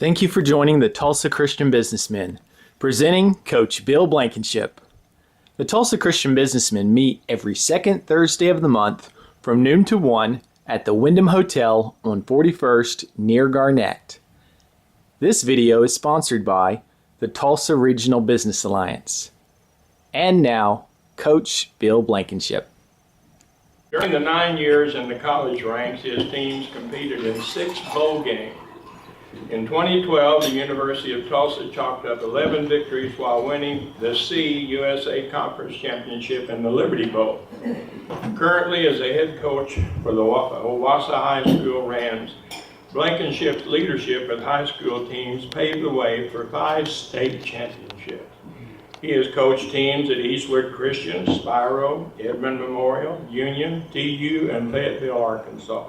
Thank you for joining the Tulsa Christian Businessmen, presenting Coach Bill Blankenship. The Tulsa Christian Businessmen meet every second Thursday of the month from noon to 1 at the Wyndham Hotel on 41st near Garnett. This video is sponsored by the Tulsa Regional Business Alliance. And now, Coach Bill Blankenship. During the 9 years in the college ranks, his teams competed in 6 bowl games. In 2012, the University of Tulsa chalked up 11 victories while winning the CUSA Conference Championship in the Liberty Bowl. Currently, as a head coach for the Owasso High School Rams, Blankenship's leadership with high school teams paved the way for 5 state championships. He has coached teams at Eastwood Christian, Spiro, Edmond Memorial, Union, TU, and Fayetteville, Arkansas.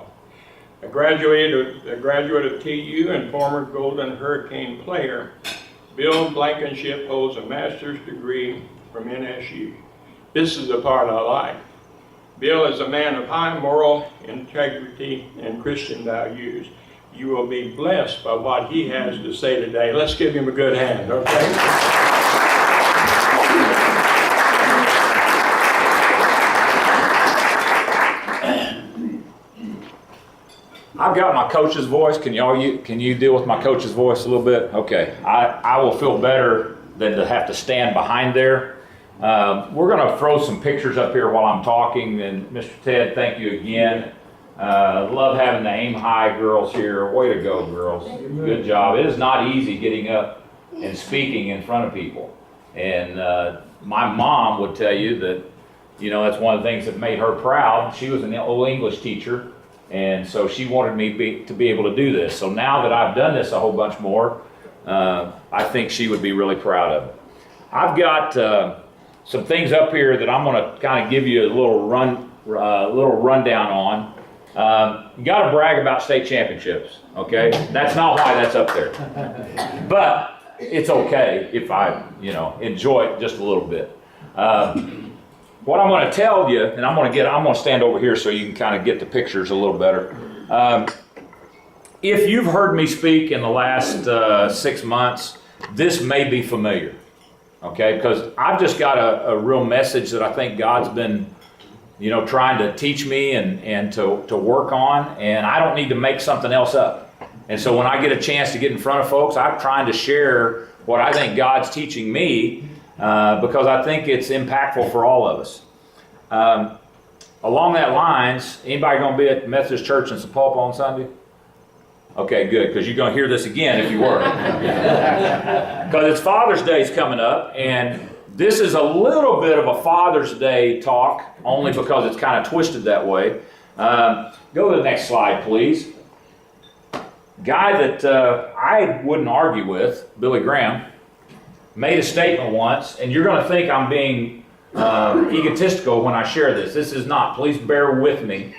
A graduate of TU and former Golden Hurricane player, Bill Blankenship holds a master's degree from NSU. This is the part I like. Bill is a man of high moral integrity and Christian values. You will be blessed by what he has to say today. Let's give him a good hand, okay? I've got my coach's voice. Can you deal with my coach's voice a little bit? Okay. I will feel better than to have to stand behind there. We're going to throw some pictures up here while I'm talking. And Mr. Ted, thank you again. Love having the Aim High girls here. Way to go, girls. Good job. It is not easy getting up and speaking in front of people. And my mom would tell you that, that's one of the things that made her proud. She was an old English teacher. And so she wanted me to be able to do this. So now that I've done this a whole bunch more, I think she would be really proud of it. I've got some things up here that I'm going to kind of give you a little rundown on. You got to brag about state championships, okay? That's not why that's up there. But it's okay if I, enjoy it just a little bit. What I'm going to tell you, and I'm going to stand over here so you can kind of get the pictures a little better. If you've heard me speak in the last 6 months, this may be familiar, okay? Because I've just got a real message that I think God's been, trying to teach me and to work on, and I don't need to make something else up. And so when I get a chance to get in front of folks, I'm trying to share what I think God's teaching me, because I think it's impactful for all of us. Along that lines, anybody going to be at Methodist Church in Sapulpa on Sunday? Okay, good, because you're going to hear this again if you were. Because it's Father's Day's coming up, and this is a little bit of a Father's Day talk, only because it's kind of twisted that way. Go to the next slide, please. Guy that I wouldn't argue with, Billy Graham, made a statement once, and you're going to think I'm being egotistical when I share this. This is not. Please bear with me.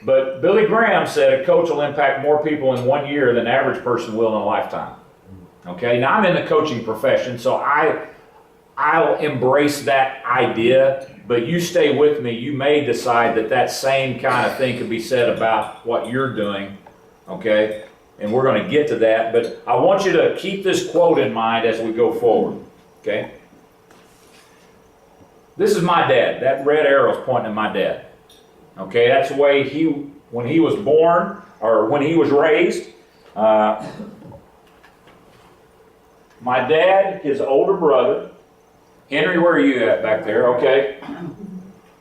But Billy Graham said a coach will impact more people in 1 year than an average person will in a lifetime. Okay, now I'm in the coaching profession, so I'll embrace that idea, but you stay with me. You may decide that same kind of thing could be said about what you're doing, okay? And we're going to get to that, but I want you to keep this quote in mind as we go forward, okay? This is my dad. That red arrow is pointing at my dad, okay? That's the way when he was born, or when he was raised. My dad, his older brother, Henry, where are you at back there? Okay.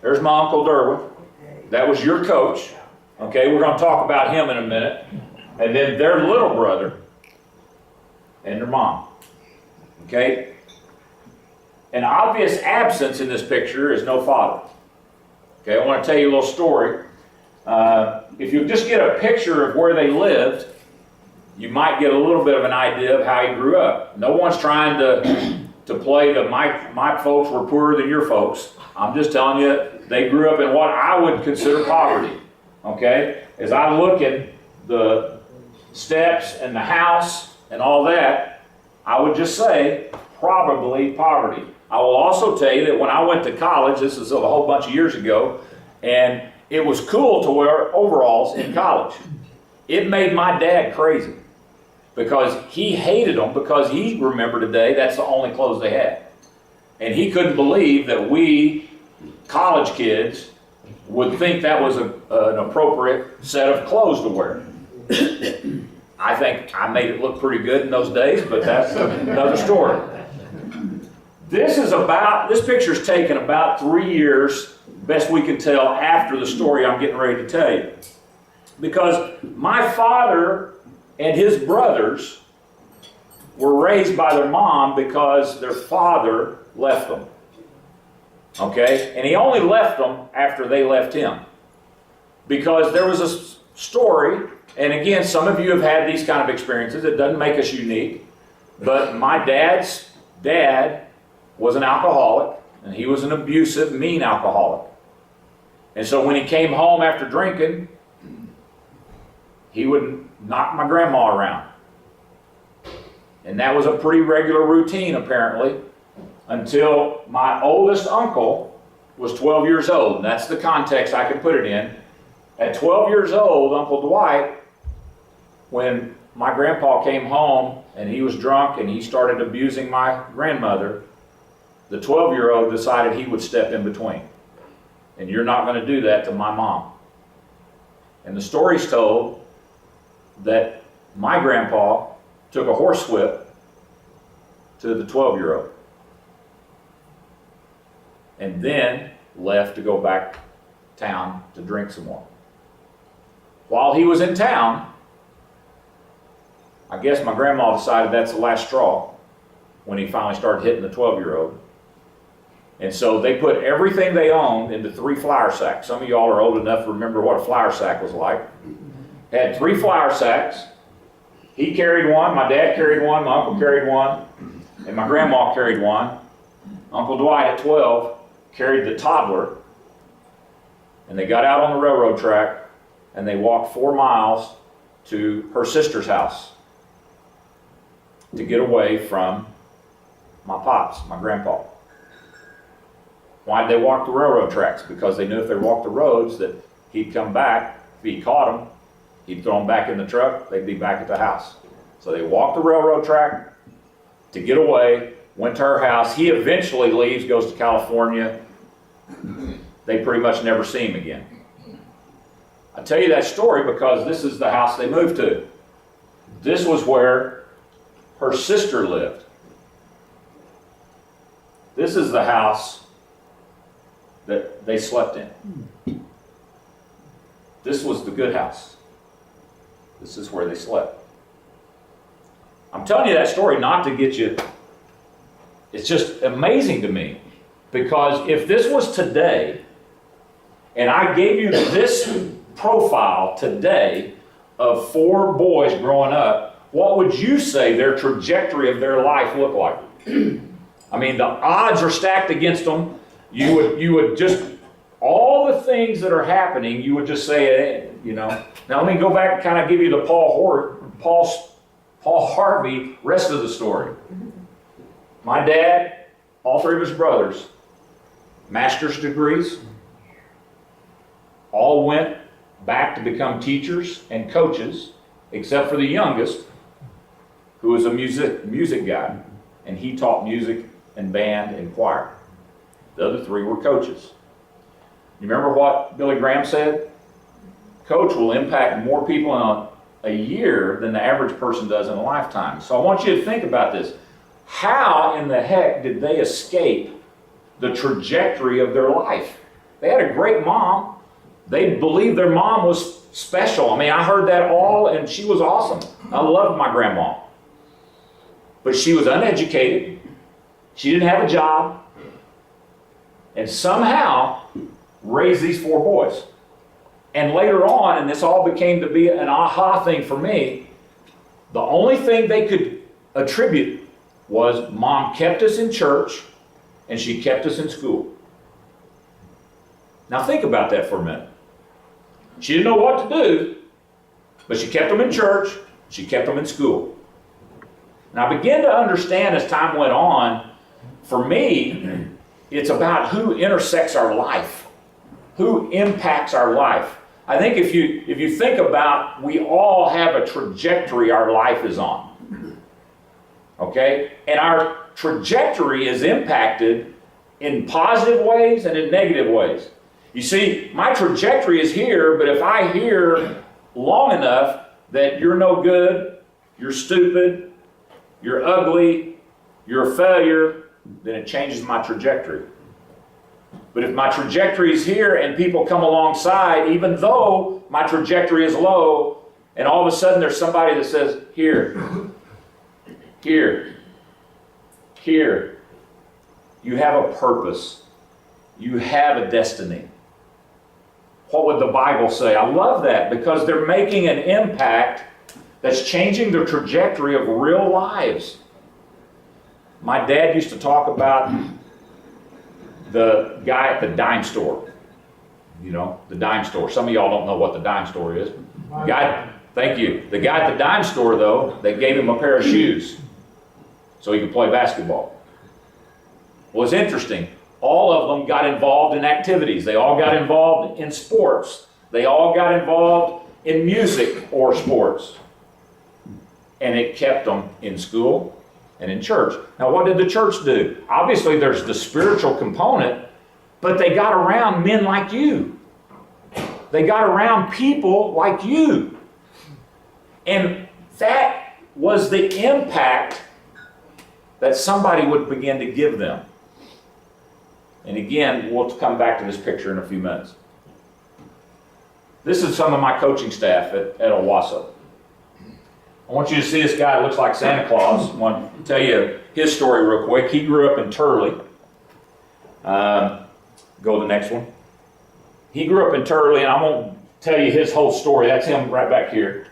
There's my Uncle Derwin. That was your coach, okay? We're going to talk about him in a minute. And then their little brother and their mom, okay? An obvious absence in this picture is no father. Okay, I want to tell you a little story. If you just get a picture of where they lived, you might get a little bit of an idea of how he grew up. No one's trying to play the my folks were poorer than your folks. I'm just telling you, they grew up in what I would consider poverty, okay? As I look at the steps and the house and all that, I would just say probably poverty. I will also tell you that when I went to college, this is a whole bunch of years ago, and it was cool to wear overalls in college. It made my dad crazy. because he hated them because he remembered today that's the only clothes they had. And he couldn't believe that we college kids would think that was an appropriate set of clothes to wear. I think I made it look pretty good in those days, but that's another story. This picture's taken about 3 years, best we can tell, after the story I'm getting ready to tell you. Because my father and his brothers were raised by their mom because their father left them. Okay? And he only left them after they left him. Because there was a story, and again, some of you have had these kind of experiences. It doesn't make us unique. But my dad's dad was an alcoholic, and he was an abusive, mean alcoholic. And so when he came home after drinking, he would knock my grandma around. And that was a pretty regular routine, apparently, until my oldest uncle was 12 years old. And that's the context I can put it in. At 12 years old, Uncle Dwight, when my grandpa came home and he was drunk and he started abusing my grandmother, the 12-year-old decided he would step in between. And you're not going to do that to my mom. And the story's told that my grandpa took a horsewhip to the 12-year-old and then left to go back town to drink some more. While he was in town, I guess my grandma decided that's the last straw when he finally started hitting the 12-year-old. And so they put everything they owned into 3 flour sacks. Some of y'all are old enough to remember what a flour sack was like. Had 3 flour sacks. He carried one, my dad carried one, my uncle carried one, and my grandma carried one. Uncle Dwight at 12 carried the toddler, and they got out on the railroad track and they walked 4 miles to her sister's house to get away from my pops, my grandpa. Why did they walk the railroad tracks? Because they knew if they walked the roads that he'd come back. If he caught them, he'd throw them back in the truck, they'd be back at the house. So they walked the railroad track to get away, went to her house. He eventually leaves, goes to California. They pretty much never see him again. I tell you that story because this is the house they moved to. This was where her sister lived. This is the house that they slept in. This was the good house. This is where they slept. I'm telling you that story not to get you, it's just amazing to me. Because if this was today, and I gave you this profile today of 4 boys growing up, what would you say their trajectory of their life looked like? I mean, the odds are stacked against them. You would just, all the things that are happening, you would just say, you know. Now let me go back and kind of give you the Paul Harvey rest of the story. My dad, all 3 of his brothers, master's degrees, all went back to become teachers and coaches, except for the youngest, who was a music guy, and he taught music and band and choir. The other 3 were coaches. You remember what Billy Graham said? Coach will impact more people in a year than the average person does in a lifetime. So I want you to think about this. How in the heck did they escape the trajectory of their life? They had a great mom. They believed their mom was special. I mean, I heard that all, and she was awesome. I loved my grandma. But she was uneducated. She didn't have a job. And somehow raised these 4 boys. And later on, and this all became to be an aha thing for me, the only thing they could attribute was mom kept us in church and she kept us in school. Now think about that for a minute. She didn't know what to do, but she kept them in church, she kept them in school. And I began to understand as time went on, for me, it's about who intersects our life, who impacts our life. I think if you think about, we all have a trajectory our life is on. Okay? And our trajectory is impacted in positive ways and in negative ways. You see, my trajectory is here, but if I hear long enough that you're no good, you're stupid, you're ugly, you're a failure, then it changes my trajectory. But if my trajectory is here and people come alongside, even though my trajectory is low, and all of a sudden there's somebody that says, here, here, here, you have a purpose. You have a destiny. What would the Bible say? I love that because they're making an impact that's changing the trajectory of real lives. My dad used to talk about the guy at the dime store. You know, the dime store. Some of y'all don't know what the dime store is. Thank you. The guy at the dime store, though, they gave him a pair of shoes so he could play basketball. Well, it's interesting. All of them got involved in activities. They all got involved in sports. They all got involved in music or sports. And it kept them in school and in church. Now, what did the church do? Obviously, there's the spiritual component, but they got around men like you. They got around people like you. And that was the impact that somebody would begin to give them. And again, we'll come back to this picture in a few minutes. This is some of my coaching staff at Owasso. I want you to see this guy that looks like Santa Claus. I want to tell you his story real quick. He grew up in Turley. Go to the next one. He grew up in Turley, and I won't tell you his whole story. That's him right back here.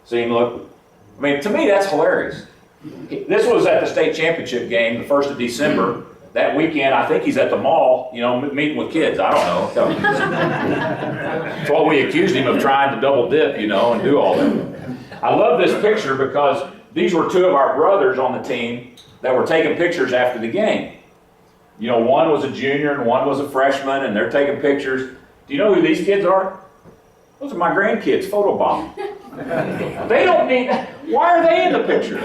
See him look? I mean, to me, that's hilarious. This was at the state championship game, the 1st of December. That weekend, I think he's at the mall, you know, meeting with kids. I don't know. That's what we accused him of, trying to double dip, you know, and do all that. I love this picture because these were two of our brothers on the team that were taking pictures after the game. You know, one was a junior and one was a freshman, and they're taking pictures. Do you know who these kids are? Those are my grandkids, photobomb. They don't need, why are they in the picture?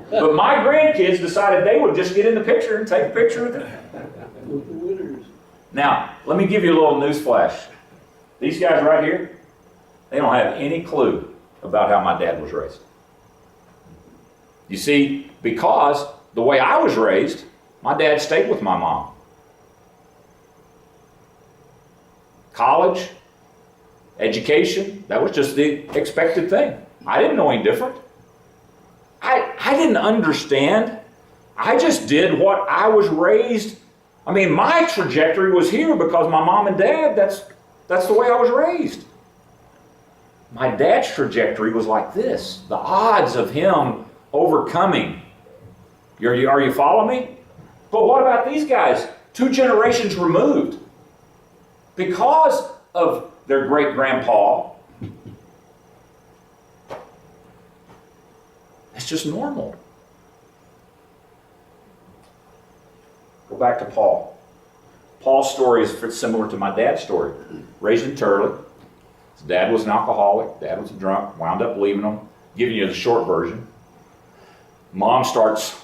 But my grandkids decided they would just get in the picture and take a picture with them. Now, let me give you a little news flash. These guys right here, they don't have any clue about how my dad was raised. You see, because the way I was raised, my dad stayed with my mom. College, education, that was just the expected thing. I didn't know any different. I didn't understand. I just did what I was raised. I mean, my trajectory was here because my mom and dad, that's the way I was raised. My dad's trajectory was like this. The odds of him overcoming. Are you following me? But what about these guys? 2 generations removed. Because of their great-grandpa, it's just normal. Go back to Paul. Paul's story is similar to my dad's story. Raised in Turley. His dad was an alcoholic. Dad was a drunk. Wound up leaving him. Giving you the short version. Mom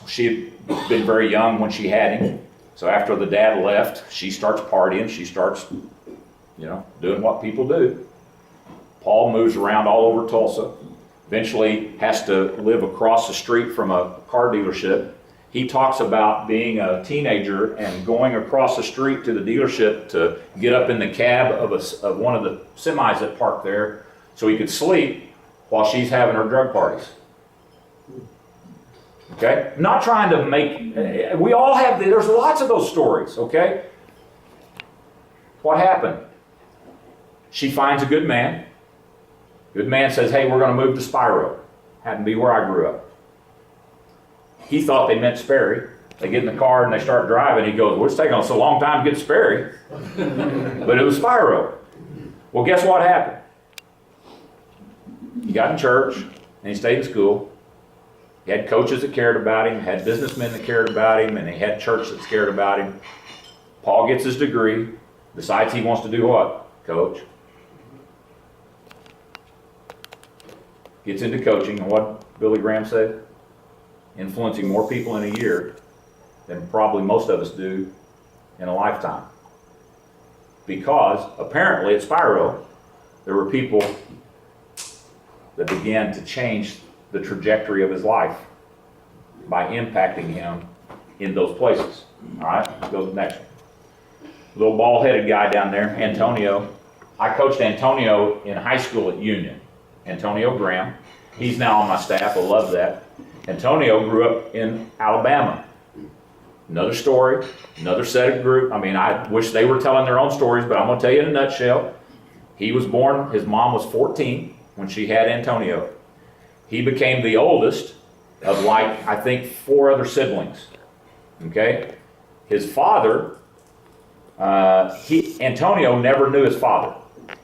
she had been very young when she had him. So after the dad left, she starts partying. She starts, you know, doing what people do. Paul moves around all over Tulsa. Eventually has to live across the street from a car dealership. He talks about being a teenager and going across the street to the dealership to get up in the cab of one of the semis that parked there so he could sleep while she's having her drug parties. Okay? I'm not trying to make, we all have, there's lots of those stories, okay? What happened? She finds a good man. Good man says, hey, we're going to move to Spiro. Happened to be where I grew up. He thought they meant Sperry. They get in the car and they start driving. He goes, well, it's taking us a long time to get to Sperry. But it was Spiro. Well, guess what happened? He got in church and he stayed in school. He had coaches that cared about him, had businessmen that cared about him, and he had church that cared about him. Paul gets his degree, decides he wants to do what? Coach. Gets into coaching, and what Billy Graham said? influencing more people in a year than probably most of us do in a lifetime. Because apparently at Spiro, there were people that began to change the trajectory of his life by impacting him in those places. All right, go to the next one. Little bald-headed guy down there, Antonio. I coached Antonio in high school at Union. Antonio Graham. He's now on my staff. I love that. Antonio grew up in Alabama. Another story, another set of group. I mean, I wish they were telling their own stories, but I'm going to tell you in a nutshell. He was born, his mom was 14 when she had Antonio. He became the oldest of, like, I think 4 other siblings. Okay? His father, Antonio never knew his father.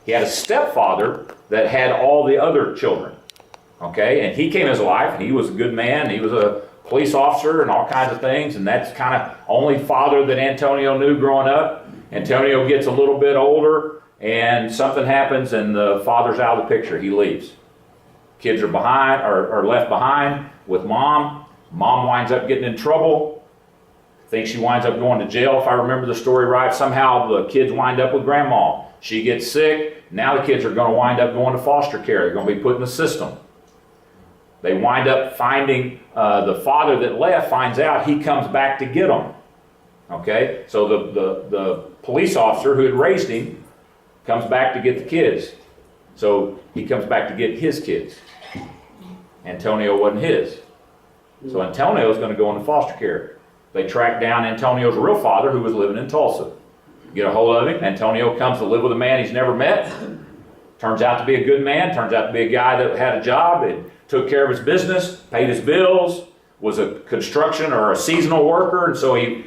He had a stepfather that had all the other children. Okay? And he came in his life, and he was a good man. He was a police officer and all kinds of things, and that's kind of only father that Antonio knew growing up. Antonio gets a little bit older, and something happens, and the father's out of the picture. He leaves. Kids are behind, or left behind with mom. Mom winds up getting in trouble. I think she winds up going to jail, if I remember the story right. Somehow the kids wind up with grandma. She gets sick. Now the kids are going to wind up going to foster care. They're going to be put in the system. They wind up finding, the father that left finds out, he comes back to get them. Okay? So the police officer who had raised him comes back to get the kids. So he comes back to get his kids. Antonio wasn't his. So Antonio's going to go into foster care. They track down Antonio's real father, who was living in Tulsa. Get a hold of him. Antonio comes to live with a man he's never met. Turns out to be a good man. Turns out to be a guy that had a job and took care of his business, paid his bills, was a construction or a seasonal worker, and so he,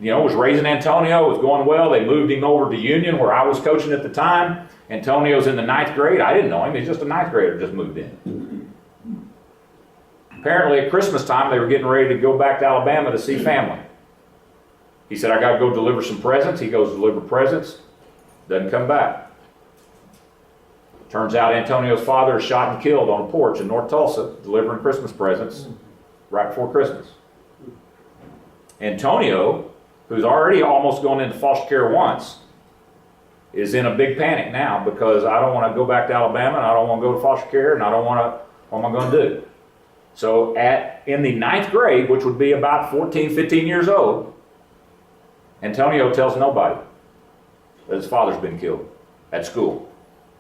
was raising Antonio. It was going well. They moved him over to Union, where I was coaching at the time. Antonio's in the 9th grade. I didn't know him. He's just a 9th grader, just moved in. Apparently at Christmas time, they were getting ready to go back to Alabama to see family. He said, I got to go deliver some presents. He goes to deliver presents, doesn't come back. Turns out Antonio's father is shot and killed on a porch in North Tulsa, delivering Christmas presents right before Christmas. Antonio, who's already almost gone into foster care once, is in a big panic now because I don't want to go back to Alabama, and I don't want to go to foster care, and I don't want to, what am I going to do? So in the 9th grade, which would be about 14, 15 years old, Antonio tells nobody that his father's been killed at school.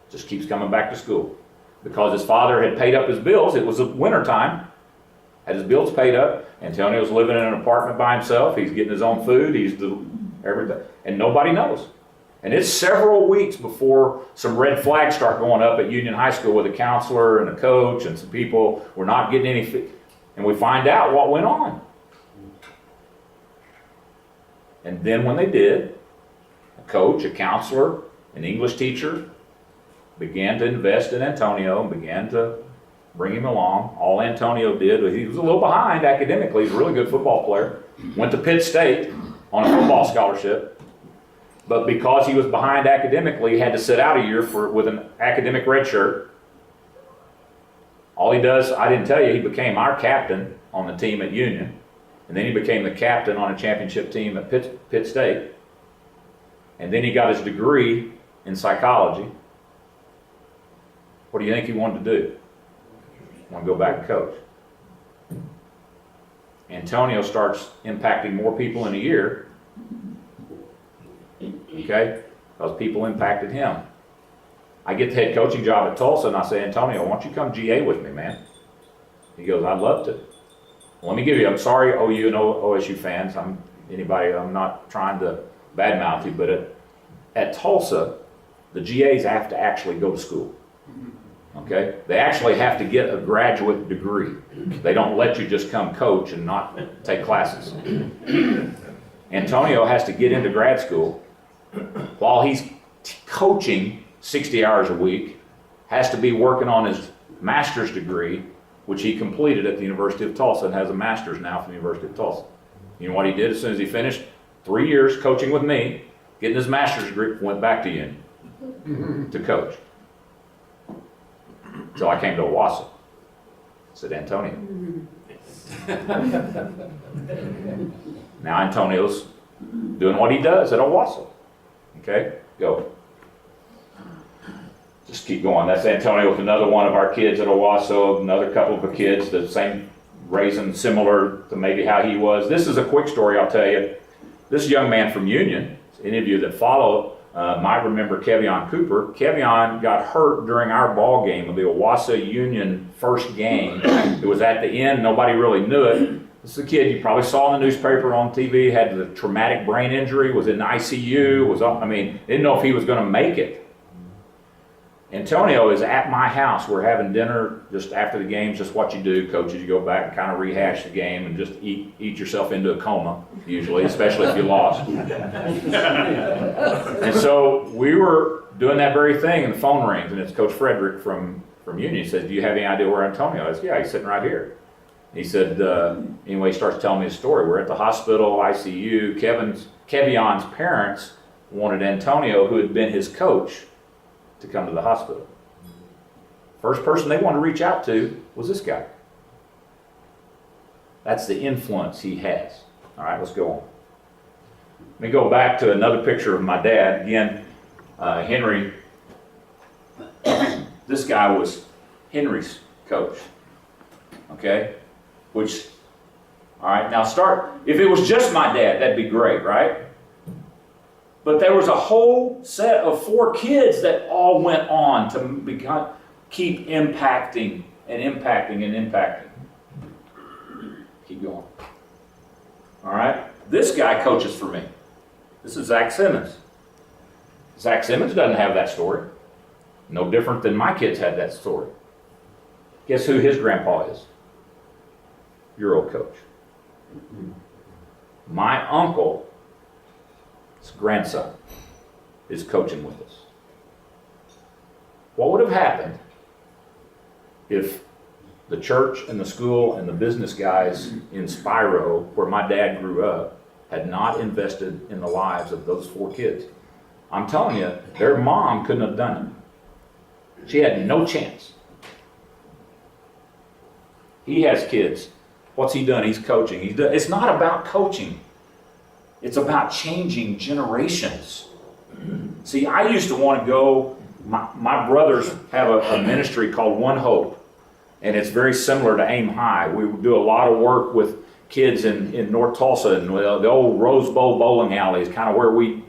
Just keeps coming back to school. Because his father had paid up his bills, it was the winter time, had his bills paid up. Antonio's living in an apartment by himself, he's getting his own food, everything, and nobody knows. And it's several weeks before some red flags start going up at Union High School with a counselor and a coach and some people were not getting any, and we find out what went on. And then when they did, a coach, a counselor, an English teacher began to invest in Antonio and began to bring him along. All Antonio did was, he was a little behind academically, he's a really good football player, went to Pitt State on a football scholarship, but because he was behind academically, he had to sit out a year with an academic red shirt. All he does, I didn't tell you, he became our captain on the team at Union, and then he became the captain on a championship team at Pitt State, and then he got his degree in psychology. What do you think he wanted to do? He wanted to go back and coach. Antonio starts impacting more people in a year, okay, because people impacted him. I get the head coaching job at Tulsa, and I say, Antonio, why don't you come GA with me, man? He goes, I'd love to. Let me give you, I'm sorry, OU and OSU fans, I'm not trying to badmouth you, but at Tulsa, the GAs have to actually go to school. Okay? They actually have to get a graduate degree. They don't let you just come coach and not take classes. Antonio has to get into grad school while he's coaching 60 hours a week, has to be working on his master's degree, which he completed at the University of Tulsa and has a master's now from the University of Tulsa. You know what he did as soon as he finished? 3 years coaching with me, getting his master's degree, went back to Union to coach. So I came to Owasso. I said, Antonio, Now Antonio's doing what he does at Owasso. Okay, go. Just keep going. That's Antonio with another one of our kids at Owasso, another couple of the kids, the same raising, similar to maybe how he was. This is a quick story I'll tell you. This young man from Union, any of you that follow might remember Kevion Cooper. Kevion got hurt during our ball game of the Owasso Union first game. It was at the end, nobody really knew it. This is a kid you probably saw in the newspaper, on TV, had the traumatic brain injury, was in the ICU, didn't know if he was going to make it. Antonio is at my house. We're having dinner just after the game, just what you do, coaches. You go back and kind of rehash the game and just eat yourself into a coma, usually, especially if you lost. And so we were doing that very thing, and the phone rings, and it's Coach Frederick from Union. He says, "Do you have any idea where Antonio is?" "Yeah, he's sitting right here." He said, anyway, he starts telling me his story. We're at the hospital, ICU. Kevion's parents wanted Antonio, who had been his coach, to come to the hospital. First person they wanted to reach out to was this guy. That's the influence he has. All right, let's go on. Let me go back to another picture of my dad. Again, Henry. This guy was Henry's coach. Okay? Which, all right, now if it was just my dad, that'd be great, right? But there was a whole set of 4 kids that all went on to keep impacting and impacting and impacting. Keep going. All right? This guy coaches for me. This is Zach Simmons. Zach Simmons doesn't have that story. No different than my kids had that story. Guess who his grandpa is? Your old coach. My uncle's grandson is coaching with us. What would have happened if the church and the school and the business guys in Spiro, where my dad grew up, had not invested in the lives of those 4 kids? I'm telling you, their mom couldn't have done it. She had no chance. He has kids. What's he done? He's coaching. It's not about coaching. It's about changing generations. See, I used to want to go, my brothers have a ministry called One Hope, and it's very similar to Aim High. We do a lot of work with kids in North Tulsa, and the old Rose Bowl bowling alley is kind of where we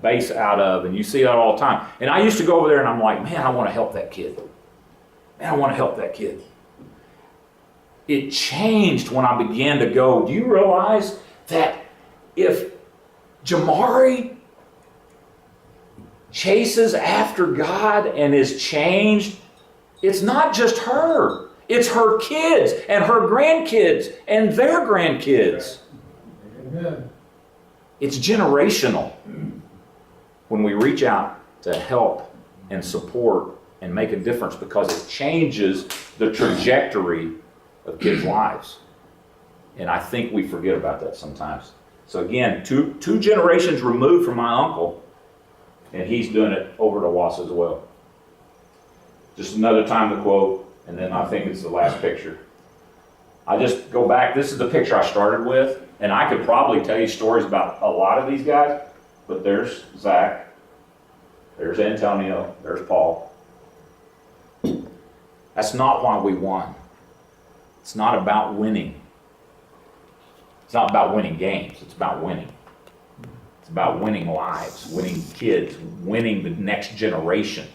base out of, and you see that all the time. And I used to go over there and I'm like, man, I want to help that kid. Man, I want to help that kid. It changed when I began to go, do you realize that if Jamari chases after God and is changed, it's not just her. It's her kids and her grandkids and their grandkids. Amen. It's generational when we reach out to help and support and make a difference, because it changes the trajectory of kids' lives. And I think we forget about that sometimes. So again, two generations removed from my uncle, and he's doing it over at Owasso as well. Just another time to quote, and then I think it's the last picture. I just go back, this is the picture I started with, and I could probably tell you stories about a lot of these guys, but there's Zach, there's Antonio, there's Paul. That's not why we won. It's not about winning. It's not about winning games. It's about winning. It's about winning lives, winning kids, winning the next generation.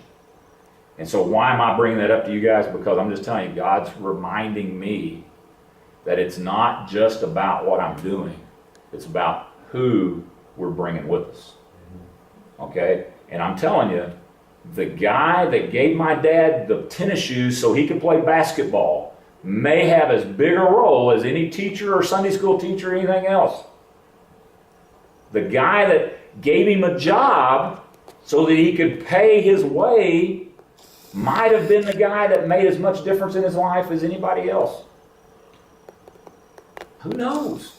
And so why am I bringing that up to you guys? Because I'm just telling you, God's reminding me that it's not just about what I'm doing. It's about who we're bringing with us. Okay? And I'm telling you, the guy that gave my dad the tennis shoes so he could play basketball may have as big a role as any teacher or Sunday school teacher or anything else. The guy that gave him a job so that he could pay his way might have been the guy that made as much difference in his life as anybody else. Who knows?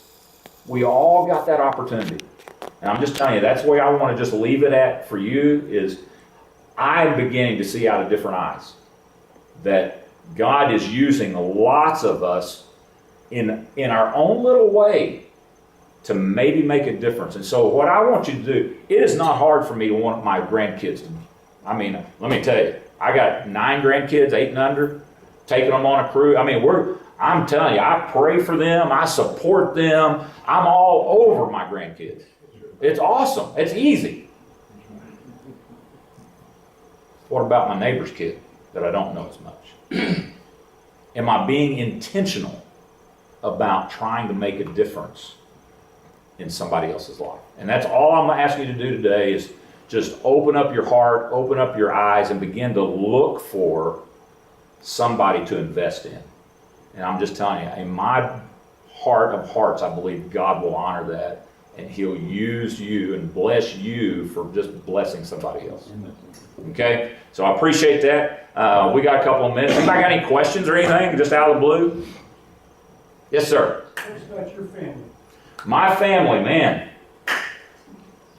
We all got that opportunity. And I'm just telling you, that's where I want to just leave it at for you, is I'm beginning to see out of different eyes that God is using lots of us in our own little way to maybe make a difference. And so what I want you to do, it is not hard for me to want my grandkids to, I mean, let me tell you, I got 9 grandkids, 8 and under, taking them on a cruise. I mean, I'm telling you, I pray for them, I support them, I'm all over my grandkids. It's awesome, it's easy. What about my neighbor's kid that I don't know as much? Am I being intentional about trying to make a difference in somebody else's life? And that's all I'm asking you to do today is just open up your heart, open up your eyes, and begin to look for somebody to invest in. And I'm just telling you, in my heart of hearts, I believe God will honor that, and He'll use you and bless you for just blessing somebody else. Okay? So I appreciate that. We got a couple of minutes. Anybody got any questions or anything, just out of the blue? Yes, sir. What's about your family? My family, man.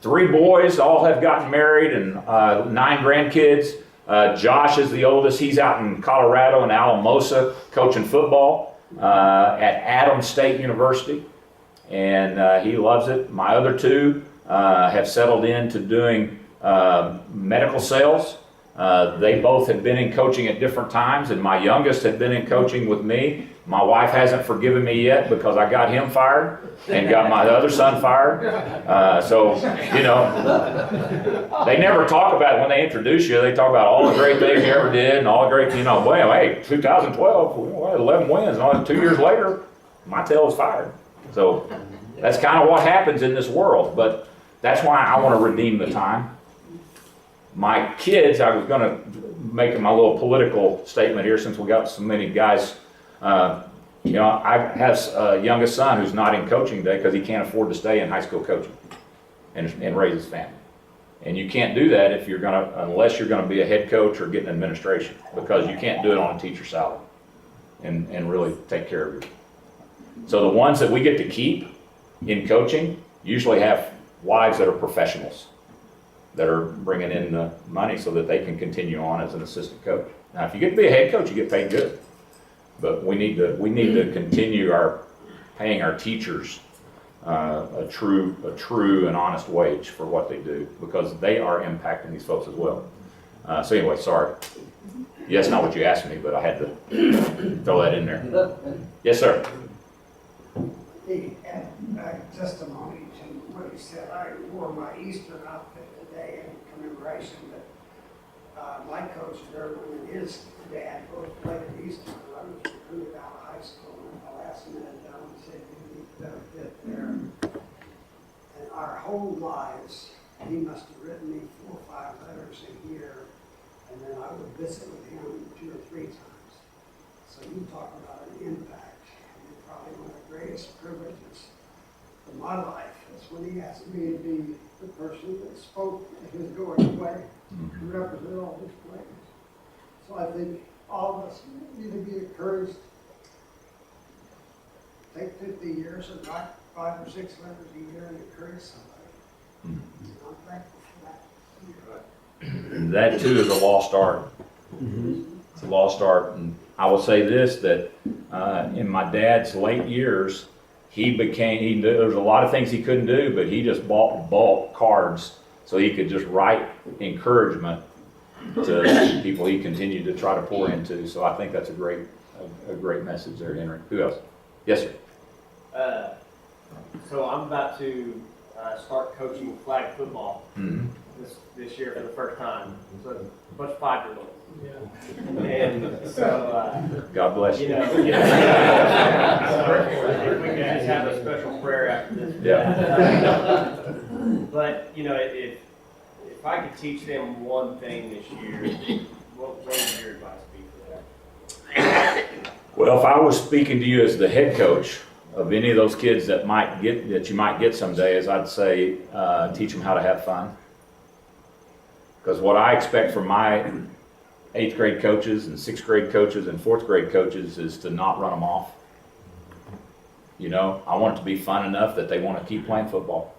3 boys, all have gotten married, and 9 grandkids. Josh is the oldest. He's out in Colorado in Alamosa coaching football at Adams State University, and he loves it. My other 2 have settled into doing medical sales. They both had been in coaching at different times, and my youngest had been in coaching with me. My wife hasn't forgiven me yet because I got him fired and got my other son fired. So, you know, they never talk about it when they introduce you. They talk about all the great things you ever did and all the great, you know, well, hey, 2012, we had 11 wins. And all 2 years later, my tail was fired. So that's kind of what happens in this world. But that's why I want to redeem the time. My kids, I was going to make my little political statement here since we got so many guys. You know, I have a youngest son who's not in coaching today because he can't afford to stay in high school coaching and raise his family. And you can't do that if unless you're going to be a head coach or get an administration, because you can't do it on a teacher salary and really take care of you. So the ones that we get to keep in coaching usually have wives that are professionals that are bringing in the money so that they can continue on as an assistant coach. Now, if you get to be a head coach, you get paid good. But we need to continue paying our teachers a true and honest wage for what they do, because they are impacting these folks as well. So anyway, sorry. Yes, not what you asked me, but I had to throw that in there. Yes, sir. The testimony to what he said, I wore my Easter outfit today in commemoration, but my coach there, when his dad both played at Easter, I was recruited out of high school, and at the last minute down and said, you better get there. And our whole lives, he must have written me 4 or 5 letters a year, and then I would visit with him 2 or 3 times. So you talk about an impact, and probably one of the greatest privileges of my life is when he asked me to be the person that spoke at his going away to represent all these players. So I think all of us need to be encouraged. Take 50 years and write 5 or 6 letters a year and encourage somebody. And I'm thankful for that. That too is a lost art. It's a lost art. And I will say this, that in my dad's late years, there's a lot of things he couldn't do, but he just bought bulk cards so he could just write encouragement to people he continued to try to pour into. So I think that's a great message there, Henry. Who else? Yes, sir. So I'm about to start coaching flag football this year for the first time. So a bunch of 5-year-olds. Yeah. And so God bless you. So if we can just have a special prayer after this. Yeah. But if I could teach them one thing this year, what would your advice be for that? Well, if I was speaking to you as the head coach of any of those kids that you might get someday, is I'd say teach them how to have fun. Because what I expect from my 8th grade coaches and 6th grade coaches and 4th grade coaches is to not run them off. You know, I want it to be fun enough that they want to keep playing football.